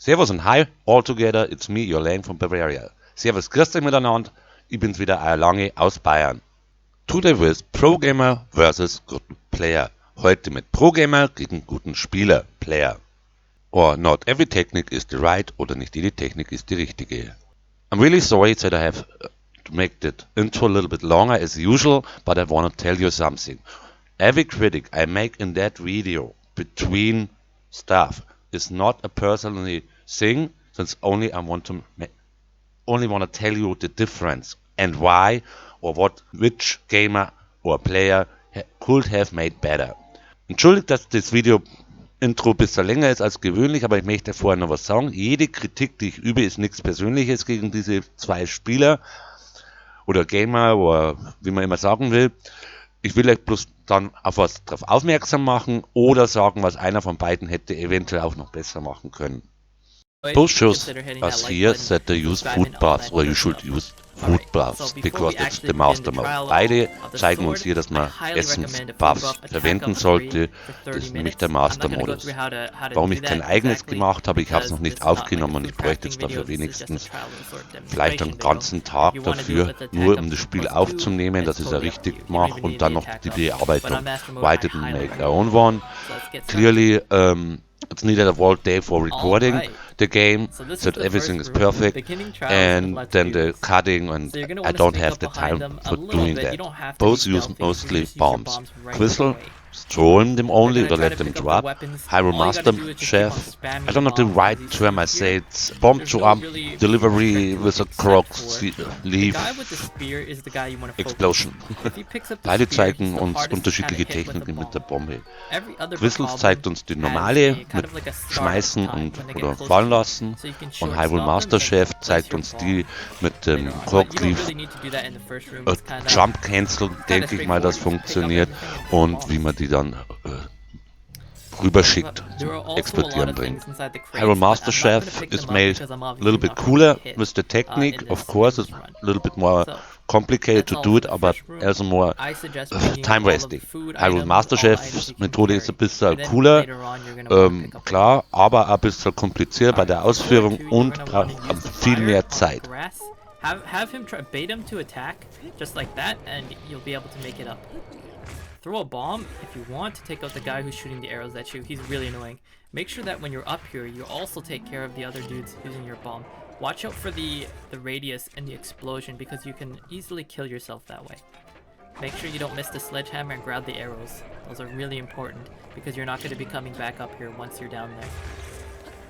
Servus und hi, all together, it's me, your Lang from Bavaria. Servus, grüßt euch miteinander, ich bin's wieder, euer Lange aus Bayern. Today with Pro Gamer versus guten Player. Heute mit Pro Gamer gegen guten Spieler, Player. Or not every technique is the right, oder nicht jede Technik ist die richtige. I'm really sorry that I have to make that intro a little bit longer as usual, but I want to tell you something. Every critic I make in that video between stuff is not a personally thing, since only I want to tell you the difference and why or what which gamer or player could have made better. Entschuldigt, dass das Video Intro ein bisschen länger ist als gewöhnlich, aber ich möchte vorher noch was sagen. Jede Kritik, die ich übe, ist nichts Persönliches gegen diese zwei Spieler oder Gamer oder wie man immer sagen will. Ich will euch bloß dann auf was drauf aufmerksam machen oder sagen, was einer von beiden hätte eventuell auch noch besser machen können. Both shows us here that they use food baths, or you should use food baths, because it's the master mode. Beide zeigen uns hier, dass man Essensbuffs verwenden sollte, das ist nämlich der Master Modus. Warum ich kein eigenes gemacht habe, ich habe es noch nicht aufgenommen und ich bräuchte jetzt dafür wenigstens vielleicht einen ganzen Tag dafür, nur um das Spiel aufzunehmen, dass ich es ja richtig mache und dann noch die Bearbeitung. Why didn't make our own one? Clearly, it's needed a whole day for recording the game, so everything is perfect, and then the cutting, and I don't have the time for doing that. Both use mostly bombs. Quizzle, throwing them only, or let them drop. Hyrule Master Chef, I don't know the right term, I say it's bomb drop, delivery with a croc leaf, explosion. Beide zeigen uns unterschiedliche Techniken mit der Bombe. Quizzle zeigt uns die normale, mit Schmeißen und oder fallen lassen, und Hyrule Master Chef zeigt uns die mit dem croc leaf, Jump Cancel, denke ich mal, das funktioniert, und wie man die dann rüberschickt, zum Explodieren bringt. Hyrule Master Chef is made a little bit cooler with the Technik, of course, it's a little bit more complicated to do it, but also more time wasting. Hyrule Master Chefs Methode ist ein bisschen cooler, klar, aber ein bisschen kompliziert bei der Ausführung und braucht viel mehr Zeit. Have him bait him to attack, just like that, and you'll be able to make it up. Throw a bomb if you want to take out the guy who's shooting the arrows at you. He's really annoying. Make sure that when you're up here, you also take care of the other dudes using your bomb. Watch out for the radius and the explosion, because you can easily kill yourself that way. Make sure you don't miss the sledgehammer and grab the arrows. Those are really important, because you're not going to be coming back up here once you're down there.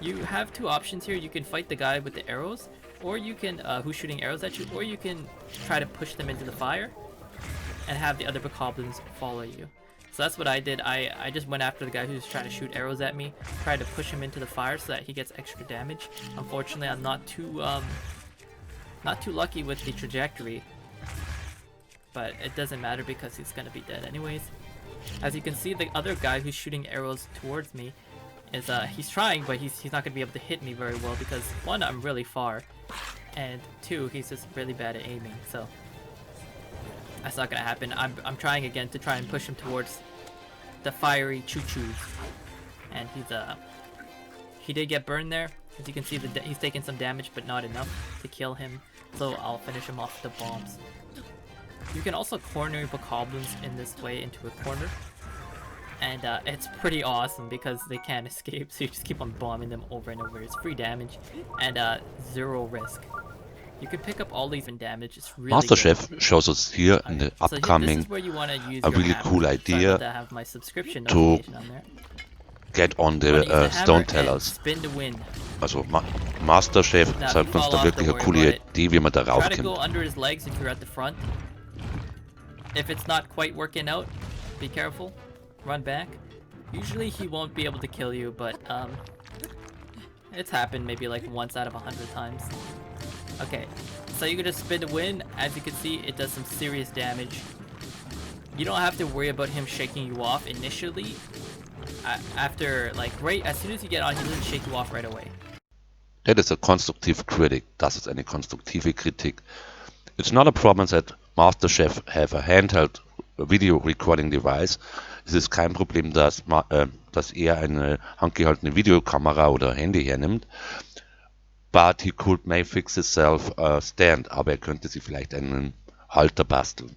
You have two options here. You can fight the guy with the arrows, or you can, who's shooting arrows at you, or you can try to push them into the fire and have the other bokoblins follow you. So that's what I did. I just went after the guy who's trying to shoot arrows at me, tried to push him into the fire so that he gets extra damage. Unfortunately, I'm not too lucky with the trajectory, but it doesn't matter because he's gonna be dead anyways. As you can see, the other guy who's shooting arrows towards me is he's trying, but he's not gonna be able to hit me very well, because one, I'm really far, and two, he's just really bad at aiming. So that's not gonna happen. I'm trying again to try and push him towards the fiery choo-choos, and he did get burned there. As you can see, he's taking some damage, but not enough to kill him. So I'll finish him off with the bombs. You can also corner your bokoblins in this way into a corner, and it's pretty awesome because they can't escape. So you just keep on bombing them over and over. It's free damage and zero risk. You can pick up all these in damage. It's really Master good. Chef shows us here in the upcoming a really cool idea to get on the Stone Tellers. Also Master Chef zeigt uns da wirklich eine coole Idee, wie man da raufkommt. If it's not quite working out, be careful. Run back. Usually he won't be able to kill you, but it's happened maybe like once out of 100 times. Okay, so you can just spin to win. As you can see, it does some serious damage. You don't have to worry about him shaking you off initially. After, like, right as soon as you get on, he doesn't shake you off right away. That is a constructive critic. Das ist eine konstruktive Kritik. It's not a problem that Master Chef have a handheld video recording device. Es ist kein Problem, dass dass er eine handgehaltene Videokamera oder Handy hernimmt. But he could may fix himself a stand. Aber er könnte sich vielleicht einen Halter basteln.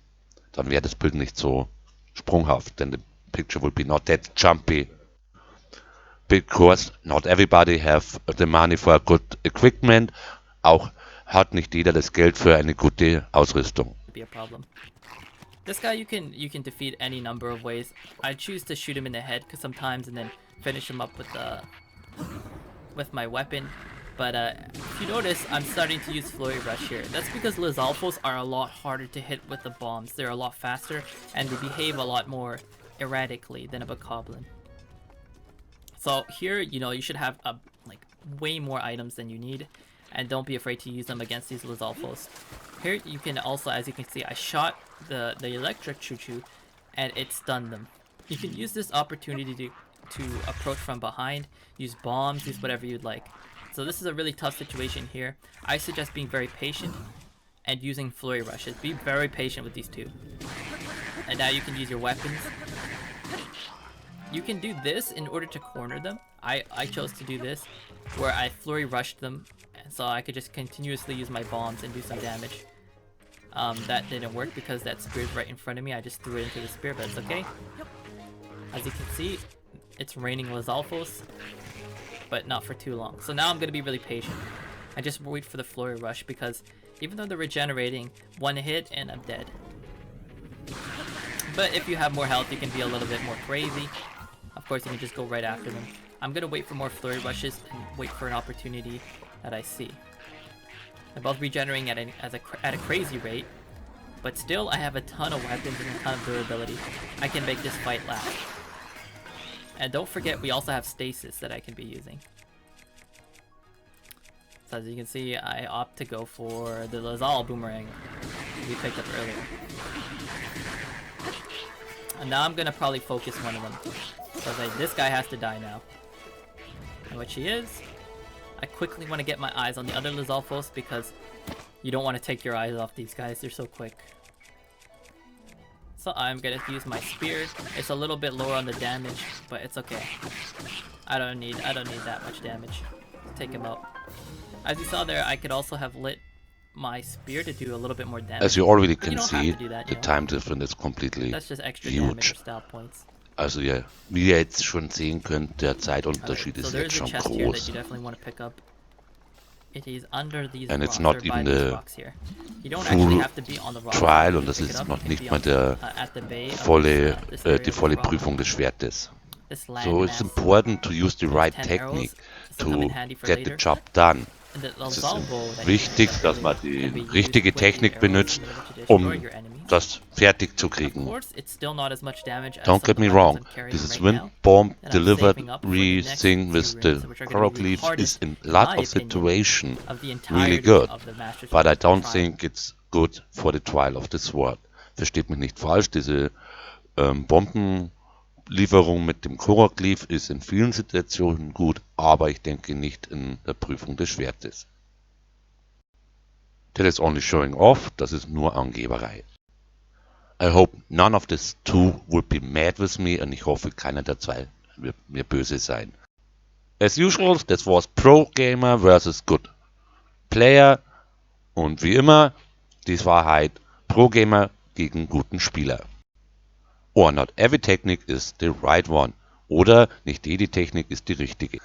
Dann wäre das Bild nicht so sprunghaft, denn the picture would be not that jumpy. Because not everybody have the money for good equipment. Auch hat nicht jeder das Geld für eine gute Ausrüstung. Be a problem. This guy you can defeat any number of ways. I choose to shoot him in the head sometimes and then finish him up with my weapon. But if you notice, I'm starting to use Flurry Rush here. That's because Lizalfos are a lot harder to hit with the bombs. They're a lot faster and they behave a lot more erratically than a Bokoblin. So here, you know, you should have like way more items than you need, and don't be afraid to use them against these Lizalfos. Here you can also, as you can see, I shot the electric choo-choo and it stunned them. You can use this opportunity to approach from behind, use bombs, use whatever you'd like. So this is a really tough situation here. I suggest being very patient and using Flurry Rushes. Be very patient with these two. And now you can use your weapons. You can do this in order to corner them. I chose to do this, where I Flurry Rushed them, so I could just continuously use my bombs and do some damage. That didn't work because that spear's right in front of me. I just threw it into the spear, but it's okay. As you can see, it's raining Lizalfos, but not for too long. So now I'm going to be really patient. I just wait for the Flurry Rush because even though they're regenerating, one hit and I'm dead. But if you have more health, you can be a little bit more crazy. Of course, you can just go right after them. I'm going to wait for more Flurry Rushes and wait for an opportunity that I see. They're both regenerating at a crazy rate, but still I have a ton of weapons and a ton of durability. I can make this fight last. And don't forget, we also have stasis that I can be using. So as you can see, I opt to go for the Lazal boomerang we picked up earlier. And now I'm gonna probably focus one of them. So like, this guy has to die now. And which he is. I quickly want to get my eyes on the other Lizalfos because you don't want to take your eyes off these guys, they're so quick. So I'm gonna use my spear. It's a little bit lower on the damage, but it's okay. I don't need that much damage to take him out. As you saw there, I could also have lit my spear to do a little bit more damage. As you already But you can don't have see, to do that, the you know? time difference is completely That's just extra damage huge. or style points. Also ja, wie ihr jetzt schon sehen könnt, der Zeitunterschied So ist there's jetzt a schon chest here that groß. you definitely want to pick up. It is under these And rocks, it's not or by even these the rocks here. You don't full actually have to be on the rocks Trial to und das pick it ist up. noch You can nicht be mal on, der at the bay of volle, this area die of volle rock. Prüfung des Schwertes. This So landmass. it's important to use the right 10 technique arrows. This will come in to handy for get the later. job done. And the Es ist Lazal bow that you wichtig, picked up dass man earlier can be die used richtige with the Technik arrows benutzt, in order to destroy your enemies. das fertig zu Of kriegen. course, it's still not as much damage as Don't some get of the me weapons wrong, I'm carrying this right wind now. bomb And I'm delivered saving up for the next thing two with the runes, which are gonna be the hieroglyphs is hardest, in in lot my of opinion, situation of the really entirety good, of the Master's but I don't trial. think it's good for the trial of the sword. Versteht mich nicht falsch, diese Bombenlieferung mit dem Hieroglyph ist in vielen Situationen gut, aber ich denke nicht in der Prüfung des Schwertes. That is only showing off, das ist nur Angeberei. I hope none of these two will be mad with me und ich hoffe, keiner der zwei wird mir böse sein. As usual, das war's Pro Gamer versus Good Player und wie immer, dies war halt Pro Gamer gegen guten Spieler. Or not every technique is the right one. Oder nicht jede Technik ist die richtige.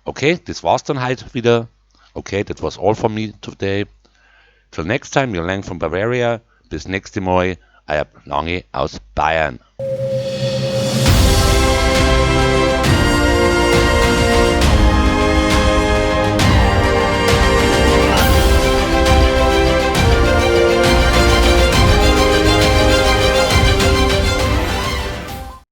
Okay, das war's dann halt wieder. Okay, that was all for me today. Till next time, you're Lang from Bavaria. Bis nächste Mal, euer Lange aus Bayern.